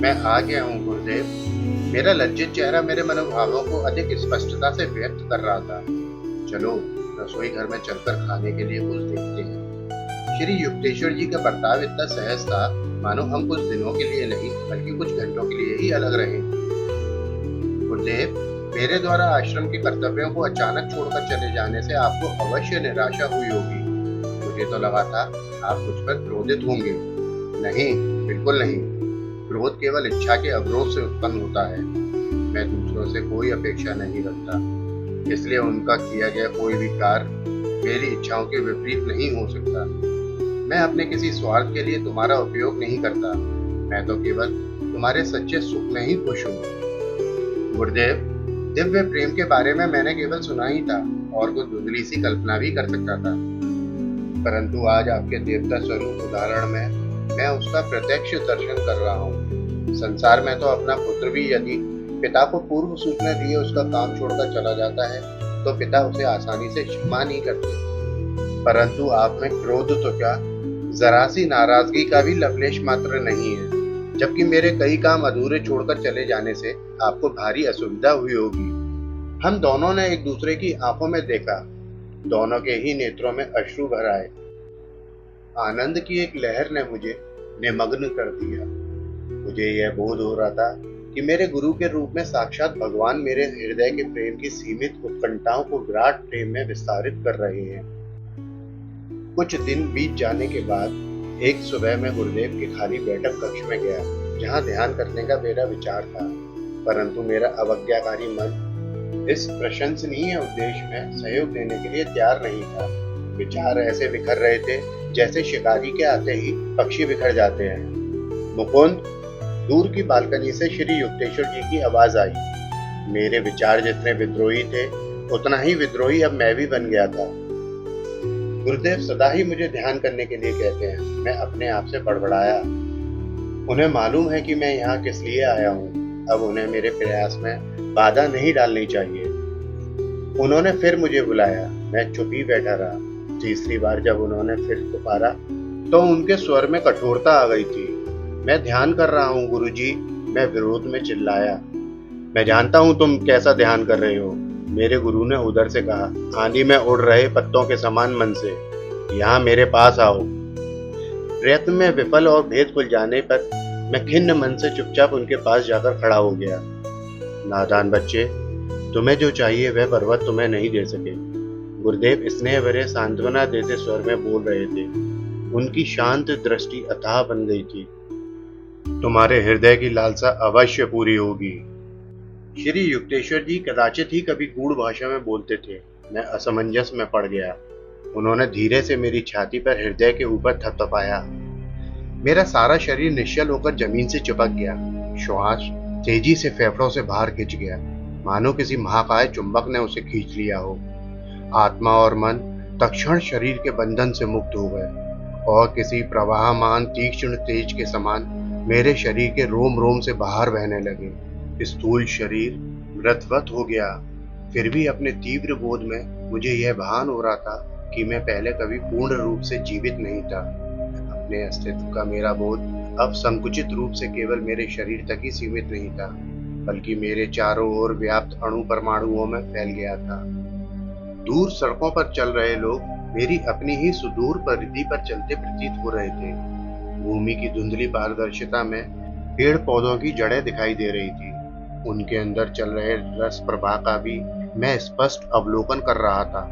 मैं आ गया हूँ गुरुदेव। मेरा लज्जित चेहरा मेरे मनोभावों को अधिक स्पष्टता से व्यक्त कर रहा था। चलो रसोई घर में चलकर खाने के लिए कुछ देखते हैं। श्री युक्तेश्वर जी का बर्ताव इतना सहज था मानो हम कुछ दिनों के लिए नहीं बल्कि कुछ घंटों के लिए ही अलग रहे। गुरुदेव, मेरे द्वारा आश्रम के कर्तव्यों को अचानक छोड़कर चले जाने से आपको अवश्य निराशा हुई होगी। मुझे तो लगा था आप मुझ पर क्रोधित होंगे। नहीं, बिल्कुल नहीं। क्रोध केवल इच्छा के अवरोध से उत्पन्न होता है। मैं दूसरों से कोई अपेक्षा नहीं रखता, इसलिए उनका किया गया कोई भी कार्य मेरी इच्छाओं के विपरीत नहीं हो सकता। मैं अपने किसी स्वार्थ के लिए तुम्हारा उपयोग नहीं करता। मैं तो केवल तुम्हारे सच्चे सुख में ही खुश हूँ। गुरुदेव, दिव्य प्रेम के बारे में मैंने केवल सुना ही था और कुछ धुंधली सी कल्पना भी कर सकता था, परंतु आज आपके देवता स्वरूप उदाहरण में मैं उसका प्रत्यक्ष दर्शन कर रहा हूँ। संसार में तो अपना पुत्र भी यदि पिता को पूर्व सूचना दिए उसका काम छोड़कर चला जाता है तो पिता उसे आसानी से क्षमा नहीं करते, परंतु आप में क्रोध तो क्या, जरा सी नाराजगी का भी लवलेश मात्र नहीं है। जबकि मेरे कई काम अधूरे छोड़कर चले जाने से आपको भारी असुविधा हुई होगी। हम दोनों ने एक दूसरे की आंखों में देखा, दोनों के ही नेत्रों में अश्रु भर आए। आनंद की एक लहर ने मुझे निमग्न कर दिया। मुझे यह बोध हो रहा था कि मेरे गुरु के रूप में साक्षात भगवान मेरे हृदय के प्रेम की सीमित उत्कंठाओं को विराट प्रेम में विस्तारित कर रहे हैं। कुछ दिन बीत जाने के बाद एक सुबह मैं गुरुदेव के खाली बैठक कक्ष में गया, जहां ध्यान करने का मेरा विचार था, परंतु मेरा अवज्ञाकारी मन इस प्रशंसनीय उद्देश्य में सहयोग देने के लिए तैयार नहीं था। विचार ऐसे बिखर रहे थे जैसे शिकारी के आते ही पक्षी बिखर जाते हैं। मुकुंद, दूर की बालकनी से श्री युक्तेश्वर जी की आवाज आई। मेरे विचार जितने विद्रोही थे उतना ही विद्रोही अब मैं भी बन गया था। गुरुदेव सदा ही मुझे ध्यान करने के लिए कहते हैं। मैं अपने आप से बड़बड़ाया। उन्हें मालूम है कि मैं यहाँ किस लिए आया हूँ। अब उन्हें मेरे प्रयास में बाधा नहीं डालनी चाहिए। उन्होंने फिर मुझे बुलाया। मैं चुप ही बैठा रहा। तीसरी बार जब उन्होंने फिर पुकारा तो उनके स्वर में कठोरता आ गई थी। मैं ध्यान कर रहा हूँ गुरुजी, मैं विरोध में चिल्लाया। मैं जानता हूँ तुम कैसा ध्यान कर रहे हो, मेरे गुरु ने उधर से कहा, आंधी में उड़ रहे पत्तों के समान मन से। यहाँ मेरे पास आओ। प्रयत्न में विफल और भेद खुल जाने पर मैं खिन्न मन से चुपचाप उनके पास जाकर खड़ा हो गया। नादान बच्चे, तुम्हें जो चाहिए वह पर्वत तुम्हें नहीं दे सके। गुरुदेव स्नेह भरे सांत्वना देते स्वर में बोल रहे थे। उनकी शांत दृष्टि अथाह बन गई थी। तुम्हारे हृदय की लालसा अवश्य पूरी होगी। श्री युक्तेश्वर जी कदाचित ही कभी गूढ़ भाषा में बोलते थे। मैं असमंजस में पड़ गया। उन्होंने धीरे से मेरी छाती पर हृदय के ऊपर थपथपाया। मेरा सारा शरीर निश्चल होकर जमीन से चिपक गया। श्वास तेजी से फेफड़ों से बाहर खिंच गया, मानो किसी महाकाय चुंबक ने उसे खींच लिया हो। आत्मा और मन तत्क्षण शरीर के बंधन से मुक्त हो गए और किसी प्रवाहमान तीक्ष्ण तेज के समान मेरे शरीर के रोम रोम से बाहर बहने लगे। स्थूल शरीर मृतवत हो गया। फिर भी अपने तीव्र बोध में मुझे यह भान हो रहा था कि मैं पहले कभी पूर्ण रूप से जीवित नहीं था। अपने अस्तित्व का मेरा बोध अब संकुचित रूप से केवल मेरे शरीर तक ही सीमित नहीं था, बल्कि मेरे चारों ओर व्याप्त अणु परमाणुओं में फैल गया था। दूर सड़कों पर चल रहे लोग मेरी अपनी ही सुदूर परिधि पर चलते प्रतीत हो रहे थे। भूमि की धुंधली पारदर्शिता में पेड़ पौधों की जड़ें दिखाई दे रही थी। उनके अंदर चल रहे रस प्रवाह का भी मैं स्पष्ट अवलोकन कर रहा था।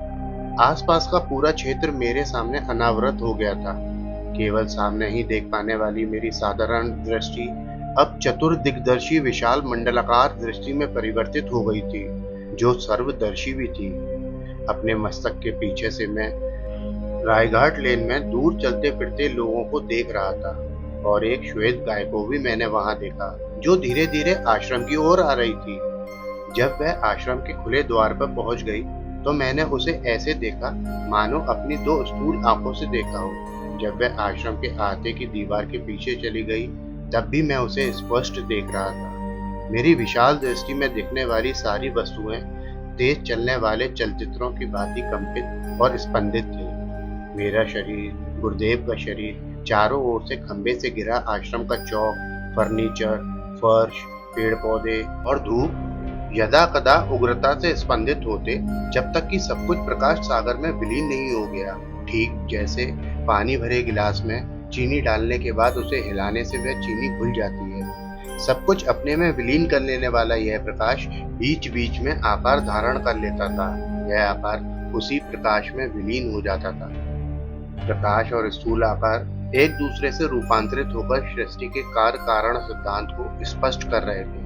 आसपास का पूरा क्षेत्र मेरे सामने अनावृत हो गया था। केवल सामने ही देख पाने वाली मेरी साधारण दृष्टि अब चतुर्दिग्दर्शी विशाल मंडलाकार दृष्टि में परिवर्तित हो गई थी, जो सर्वदर्शी भी थी। अपने मस्तक के पीछे से मैं रायघाट लेन में दूर चलते फिरते लोगों को देख रहा था और एक श्वेत गाय को भी मैंने वहां देखा, जो धीरे धीरे आश्रम की ओर आ रही थी। जब वह आश्रम के खुले द्वार पर पहुंच गई तो मैंने उसे ऐसे देखा मानो अपनी दो स्थूल आंखों से देखा हो। जब वह आश्रम के आहते की दीवार के पीछे चली गई तब भी मैं उसे स्पष्ट देख रहा था। मेरी विशाल दृष्टि में दिखने वाली सारी वस्तुएं तेज चलने वाले चलचित्रों की भांति कंपित और स्पंदित थे। मेरा शरीर, गुरुदेव का शरीर, चारों ओर से खंबे से घिरा आश्रम का चौक, फर्नीचर, फर्श, पेड़ पौधे और धूप यदा कदा उग्रता से स्पंदित होते, जब तक कि सब कुछ प्रकाश सागर में विलीन नहीं हो गया। ठीक जैसे पानी भरे गिलास में चीनी डालने के बाद उसे हिलाने से वह चीनी घुल जाती है। सब कुछ अपने में विलीन कर लेने वाला यह प्रकाश बीच बीच में आकार धारण कर लेता था। यह आकार उसी प्रकाश में विलीन हो जाता था। प्रकाश और स्थूल आकार एक दूसरे से रूपांतरित होकर सृष्टि के कार्य कारण सिद्धांत को स्पष्ट कर रहे थे।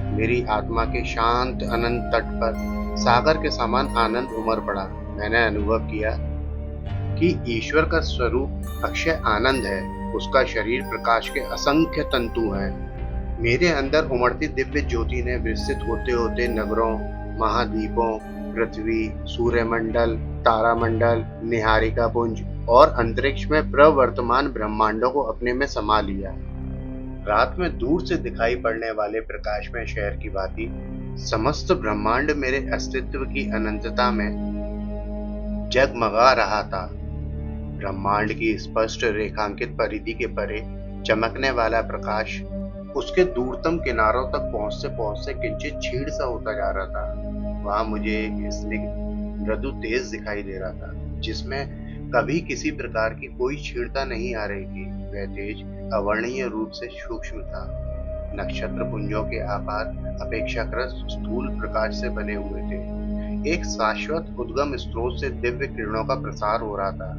मेरी आत्मा के शांत अनंत तट पर सागर के समान आनंद उमड़ पड़ा। मैंने अनुभव किया कि ईश्वर का स्वरूप अक्षय आनंद है। उसका शरीर प्रकाश के असंख्य तंतु हैं। मेरे अंदर उमड़ती दिव्य ज्योति ने विस्तृत होते होते नगरों, महाद्वीपों, पृथ्वी, सूर्यमंडल, तारामंडल, निहारिका पुंज और अंतरिक्ष में प्रवर्तमान ब्रह्मांडों को अपने में समा लिया। रात में दूर से दिखाई पड़ने वाले प्रकाशमय शहर की भांति समस्त ब्रह्मांड मेरे अस्तित्व की अनंतता में जगमगा रहा था। ब्रह्मांड की स्पष्ट रेखांकित परिधि के परे चमकने वाला प्रकाश उसके दूरतम किनारों तक पहुंचते किंचित क्षीण सा होता जा रहा था। वहां मुझे एक स्निग्ध मृदु तेज दिखाई दे रहा था, जिसमें कभी किसी प्रकार की कोई क्षीणता नहीं आ रही थी। वह तेज अवर्णीय रूप से सूक्ष्म था। नक्षत्र पुंजों के आकार अपेक्षाकृत स्थूल प्रकाश से बने हुए थे। एक शाश्वत उद्गम स्रोत से दिव्य किरणों का प्रसार हो रहा था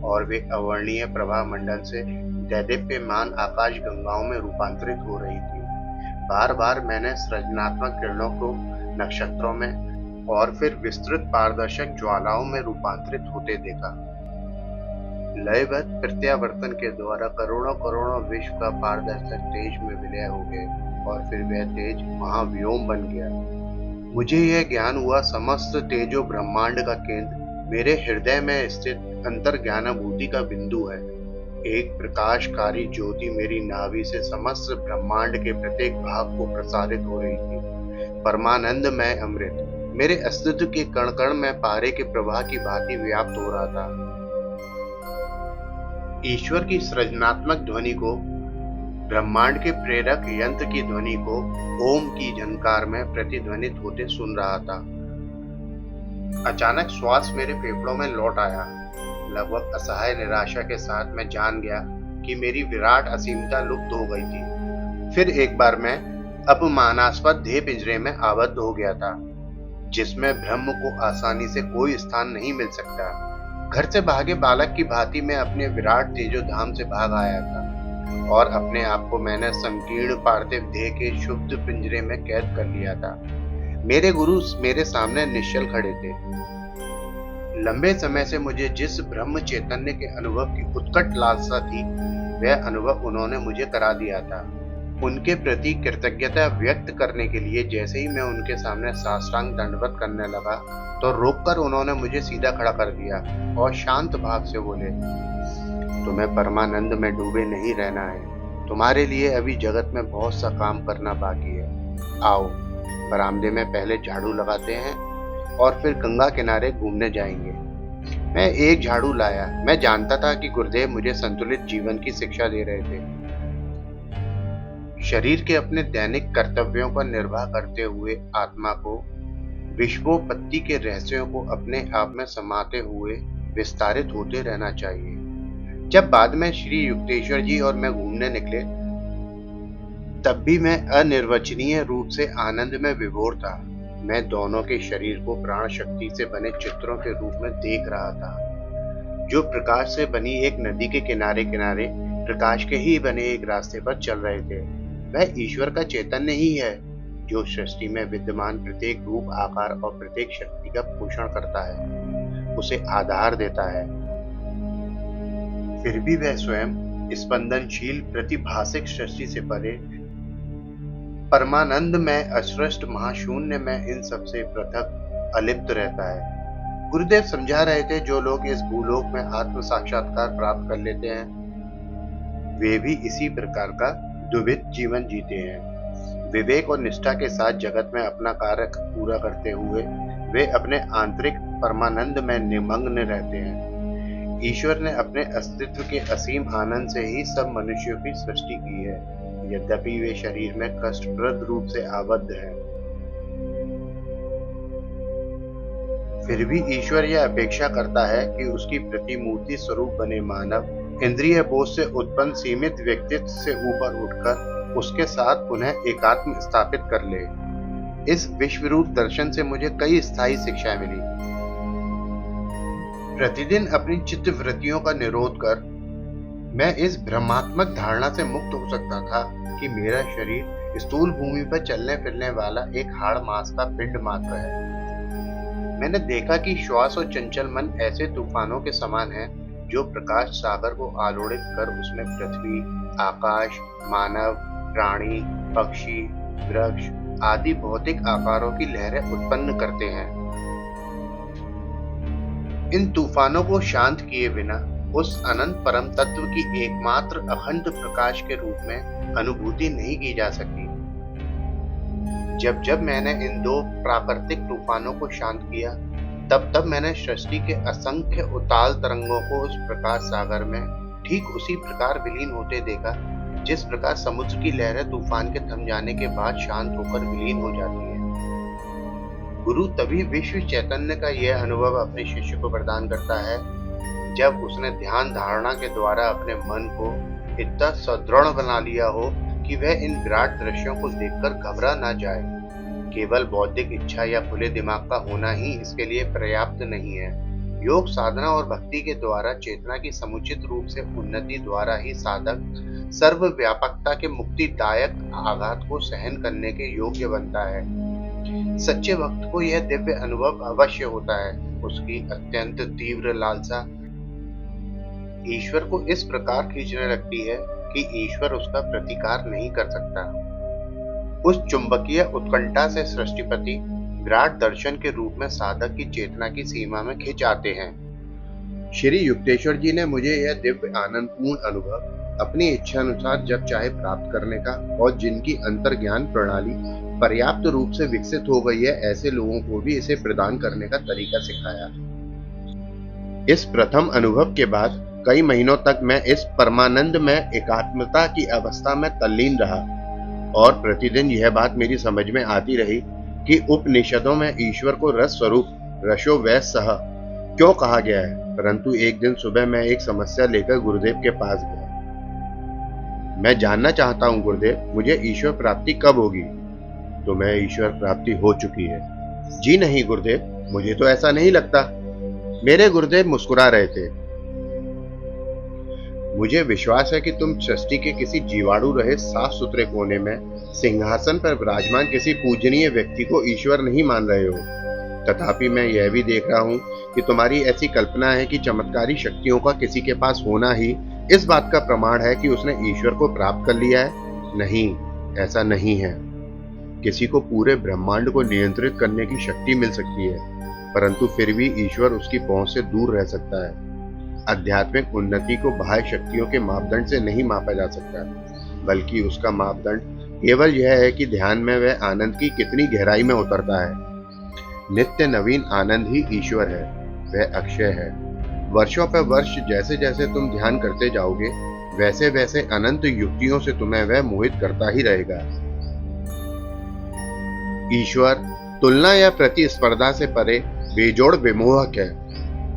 और वे अवर्णीय प्रभा मंडल से दैदीप्यमान आकाश गंगाओं में रूपांतरित हो रही थी। बार बार मैंने सृजनात्मक किरणों को नक्षत्रों में और फिर विस्तृत पारदर्शक ज्वालाओं में रूपांतरित होते देखा। लयबद्ध प्रत्यावर्तन के द्वारा करोड़ों करोड़ों विश्व का पारदर्शक तेज में विलय हो गए और फिर वह तेज महाव्योम बन गया। मुझे यह ज्ञान हुआ समस्त तेजो ब्रह्मांड का केंद्र मेरे हृदय में स्थित अंतर्ज्ञानाभूति का बिंदु है। एक प्रकाशकारी ज्योति मेरी नाभि से समस्त ब्रह्मांड के प्रत्येक भाग को प्रसारित हो रही थी। परमानंदमय अमृत मेरे अस्तित्व के कण कण में पारे के प्रवाह की भांति व्याप्त हो रहा था। ईश्वर की सृजनात्मक ध्वनि को, ब्रह्मांड के प्रेरक यंत्र की ध्वनि को ओम की झनकार में प्रतिध्वनित होते सुन रहा था। अचानक श्वास मेरे फेफड़ों में लौट आया। लगभग असहाय निराशा के साथ मैं जान गया कि मेरी विराट असीमता लुप्त हो गई थी। फिर एक बार मैं अपमानास्पद देह पिंजरे में आबद्ध हो गया था, जिसमें ब्रह्म को आसानी से कोई स्थान नहीं मिल सकता। घर से भागे बालक की भांति मैं अपने विराट तेजो धाम से भाग आया था और अपने आप को मैंने संकीर्ण पार्थिव देह के शुद्ध पिंजरे में कैद कर लिया था। मेरे गुरु मेरे सामने निश्चल खड़े थे। लंबे समय से मुझे जिस ब्रह्म चैतन्य के अनुभव की उत्कट लालसा थी, वह अनुभव उन्होंने मुझे करा दिया था। उनके प्रति कृतज्ञता व्यक्त करने के लिए जैसे ही मैं उनके सामने साष्टांग दंडवत करने लगा, तो रोककर उन्होंने मुझे सीधा खड़ा कर दिया और शांत भाव से बोले, तुम्हें परमानंद में डूबे नहीं रहना है। तुम्हारे लिए अभी जगत में बहुत सा काम करना बाकी है। आओ, बरामदे में पहले झाड़ू लगाते हैं और फिर गंगा किनारे घूमने जाएंगे। मैं एक झाड़ू लाया। मैं जानता था कि गुरुदेव मुझे संतुलित जीवन की शिक्षा दे रहे थे। शरीर के अपने दैनिक कर्तव्यों का निर्वाह करते हुए आत्मा को विश्वोत्पत्ति के रहस्यों को अपने आप में समाते हुए विस्तारित होते रहना चाहिए। जब बाद में श्री युक्तेश्वर जी और मैं घूमने निकले, तब भी मैं अनिर्वचनीय रूप से आनंद में विभोर था। मैं दोनों के शरीर को प्राण शक्ति से बने चित्रों के रूप में देख रहा था, जो प्रकाश से बनी एक नदी के किनारे किनारे प्रकाश के ही बने एक रास्ते पर चल रहे थे। वह ईश्वर का चैतन्य ही है, जो सृष्टि में विद्यमान प्रत्येक रूप, आकार और प्रत्येक शक्ति का पोषण करता है, उसे आधार देता है। फिर भी वह स्वयं स्पंदनशील प्रतिभासिक सृष्टि से परे परमानंद में असृष्ट महाशून्य में इन सबसे पृथक अलिप्त रहता है। गुरुदेव समझा रहे थे, जो लोग इस भूलोक में आत्म साक्षात्कार प्राप्त कर लेते हैं, वे भी इसी प्रकार का दुर्भिद जीवन जीते हैं। विवेक और निष्ठा के साथ जगत में अपना कार्य पूरा करते हुए वे अपने आंतरिक परमानंद में निमग्न रहते हैं। ईश्वर ने अपने अस्तित्व के असीम आनंद से ही सब मनुष्यों की सृष्टि की है। यद्यपि वे शरीर में कष्टप्रद रूप से आबद्ध हैं। फिर भी ईश्वर यह अपेक्षा करता है कि उसकी प्रतिमूर्ति स्वरूप बने मानव इंद्रिय बोध से उत्पन्न सीमित व्यक्तित्व से ऊपर उठकर उसके साथ पुनः एकात्म स्थापित कर ले। इस विश्वरूप दर्शन से मुझे कई स्थायी शिक्षाएं मिली। प्रतिदिन अपनी चित्त वृत्तियों का निरोध कर मैं इस भ्रमात्मक धारणा से मुक्त हो सकता था कि मेरा शरीर स्थूल भूमि पर चलने फिरने वाला एक हाड़ मांस का पिंड मात्र है। मैंने देखा कि श्वास और चंचल मन ऐसे तूफानों के समान है जो प्रकाश सागर को आलोड़ित कर उसमें पृथ्वी, आकाश, मानव, प्राणी, पक्षी, वृक्ष आदि भौतिक आकारों की लहरें उत्पन्न करते हैं। इन तूफानों को शांत किए बिना उस अनंत परम तत्व की एकमात्र अखंड प्रकाश के रूप में अनुभूति नहीं की जा सकती। जब जब मैंने इन दो प्राकृतिक तूफानों को शांत किया, तब तब मैंने सृष्टि के असंख्य उताल तरंगों को उस प्रकाश सागर में ठीक उसी प्रकार विलीन होते देखा जिस प्रकार समुद्र की लहरें तूफान के थम जाने के बाद शांत होकर विलीन हो जाती है। गुरु तभी विश्व चैतन्य का यह अनुभव अपने शिष्य को प्रदान करता है जब उसने ध्यान धारणा के द्वारा अपने मन को इतना सुदृढ़ बना लिया हो कि वह इन विराट दृश्यों को देखकर घबरा ना जाए। केवल बौद्धिक इच्छा या खुले दिमाग का होना ही इसके लिए पर्याप्त नहीं है। योग साधना और भक्ति के द्वारा चेतना की समुचित रूप से उन्नति द्वारा ही साधक सर्वव्यापकता के मुक्तिदायक आघात को सहन करने के योग्य बनता है। सच्चे भक्त को यह दिव्य अनुभव अवश्य होता है। उसकी अत्यंत तीव्र लालसा ईश्वर को इस प्रकार खींचने लगती है कि ईश्वर उसका प्रतिकार नहीं कर सकता। उस चुंबकीय उत्कंठा से सृष्टिपति विराट दर्शन के रूप में साधक की चेतना की सीमा में खिंच आते हैं। श्री युक्तेश्वर जी ने मुझे यह दिव्य आनंदपूर्ण अनुभव अपनी इच्छा अनुसार जब चाहे प्राप्त करने का और जिनकी अंतर्ज्ञान प्रणाली पर्याप्त रूप से विकसित हो गई है ऐसे लोगों को भी इसे प्रदान करने का तरीका सिखाया। इस प्रथम अनुभव के बाद कई महीनों तक मैं इस परमानंद में एकात्मता की अवस्था में तल्लीन रहा और प्रतिदिन यह बात मेरी समझ में आती रही कि उपनिषदों में ईश्वर को रस स्वरूप रसो वै सह क्यों कहा गया है। परंतु एक दिन सुबह मैं एक समस्या लेकर गुरुदेव के पास गया। मैं जानना चाहता हूं गुरुदेव, मुझे ईश्वर प्राप्ति कब होगी? तो मैं ईश्वर प्राप्ति हो चुकी है। जी नहीं गुरुदेव, मुझे तो ऐसा नहीं लगता। मेरे गुरुदेव मुस्कुरा रहे थे। मुझे विश्वास है कि तुम सृष्टि के किसी जीवाणु रहे साफ सुथरे कोने में सिंहासन पर विराजमान किसी पूजनीय व्यक्ति को ईश्वर नहीं मान रहे हो। तथापि मैं यह भी देख रहा हूं कि तुम्हारी ऐसी कल्पना है कि चमत्कारी शक्तियों का किसी के पास होना ही इस बात का प्रमाण है कि उसने ईश्वर को प्राप्त कर लिया है। नहीं, ऐसा नहीं है। किसी को पूरे ब्रह्मांड को नियंत्रित करने की शक्ति मिल सकती है, परंतु फिर भी ईश्वर उसकी पहुंच से दूर रह सकता है। आध्यात्मिक उन्नति को बाह्य शक्तियों के मापदंड से नहीं मापा जा सकता, बल्कि उसका मापदंड केवल यह है कि ध्यान में वह आनंद की कितनी गहराई में उतरता है। नित्य नवीन आनंद ही ईश्वर है, वह अक्षय है। वर्षों पर वर्ष जैसे जैसे तुम ध्यान करते जाओगे, वैसे वैसे अनंत युक्तियों से तुम्हें वह मोहित करता ही रहेगा। ईश्वर तुलना या प्रतिस्पर्धा से परे बेजोड़ विमोहक है।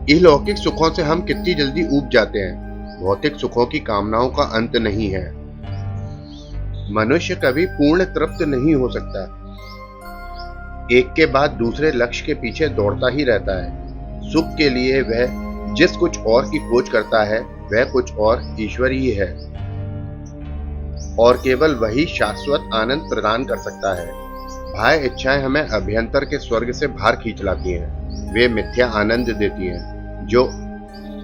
इहलौकिक सुखों से हम कितनी जल्दी ऊब जाते हैं। भौतिक सुखों की कामनाओं का अंत नहीं है। मनुष्य कभी पूर्ण तृप्त नहीं हो सकता, एक के बाद दूसरे लक्ष्य के पीछे दौड़ता ही रहता है। सुख के लिए वह जिस कुछ और की खोज करता है वह कुछ और ईश्वर ही है, और केवल वही शाश्वत आनंद प्रदान कर सकता है। बाह्य इच्छाएं हमें अभ्यंतर के स्वर्ग से बाहर खींच लाती हैं। वे मिथ्या आनंद देती हैं जो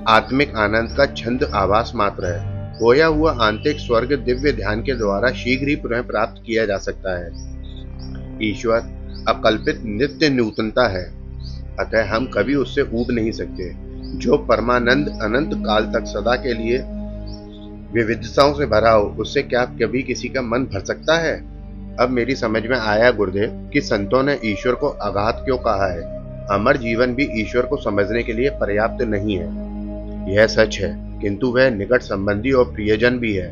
आत्मिक आनंद का छंद आभास मात्र है। खोया हुआ आंतरिक स्वर्ग दिव्य ध्यान के द्वारा शीघ्र ही पुनः प्राप्त किया जा सकता है। ईश्वर अकल्पित नित्य नूतनता है, अतः हम कभी उससे ऊब नहीं सकते। जो परमानंद अनंत काल तक सदा के लिए विविधताओं से भरा हो, उससे क्या कभी किसी का मन भर सकता है? अब मेरी समझ में आया गुरुदेव कि संतों ने ईश्वर को अगाध क्यों कहा है। अमर जीवन भी ईश्वर को समझने के लिए पर्याप्त नहीं है, यह सच है, किंतु वह निकट संबंधी और प्रियजन भी है।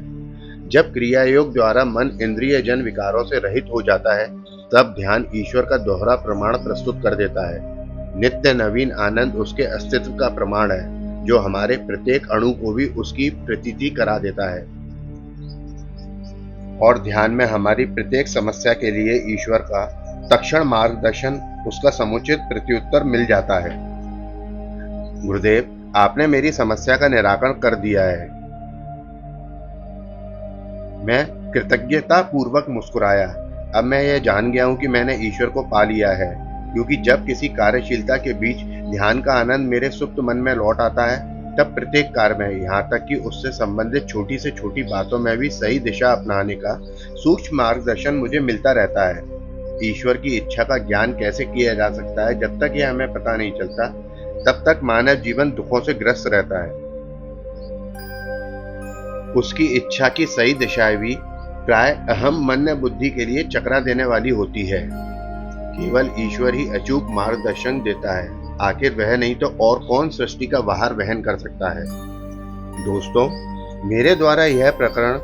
जब क्रिया योग द्वारा मन इंद्रिय जन विकारों से रहित हो जाता है, तब ध्यान ईश्वर का दोहरा प्रमाण प्रस्तुत कर देता है। नित्य नवीन आनंद उसके अस्तित्व का प्रमाण है, जो हमारे प्रत्येक अणु को भी उसकी प्रतीति करा देता है। और ध्यान में हमारी प्रत्येक समस्या के लिए ईश्वर का तत्क्षण मार्गदर्शन, उसका समुचित प्रत्युत्तर मिल जाता है। गुरुदेव, आपने मेरी समस्या का निराकरण कर दिया है। मैं कृतज्ञता पूर्वक मुस्कुराया। अब मैं यह जान गया हूं कि मैंने ईश्वर को पा लिया है, क्योंकि जब किसी कार्यशीलता के बीच ध्यान का आनंद मेरे सुप्त मन में लौट आता है, तब प्रत्येक कार्य में, यहाँ तक कि उससे संबंधित छोटी से छोटी बातों में भी सही दिशा अपनाने का सूक्ष्म मार्गदर्शन मुझे मिलता रहता है। ईश्वर की इच्छा का ज्ञान कैसे किया जा सकता है, जब तक यह हमें पता नहीं चलता, तब तक मानव जीवन दुखों से ग्रस्त रहता है। उसकी इच्छा की सही दिशाएं भी प्राय अहम मन बुद्धि के लिए चकरा देने वाली होती है। केवल ईश्वर ही अचूक मार्गदर्शन देता है। आखिर वह नहीं तो और कौन सृष्टि का भार वहन कर सकता है। दोस्तों, मेरे द्वारा यह प्रकरण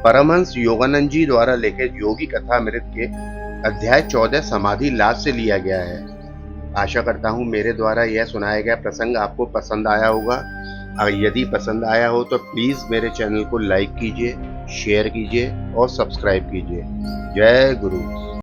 परमहंस योगानंद जी द्वारा लिखित योगी कथामृत के अध्याय 14 समाधि लाभ से लिया गया है। आशा करता हूँ मेरे द्वारा यह सुनाया गया प्रसंग आपको पसंद आया होगा। अगर यदि पसंद आया हो तो प्लीज मेरे चैनल को लाइक कीजिए, शेयर कीजिए और सब्सक्राइब कीजिए। जय गुरु।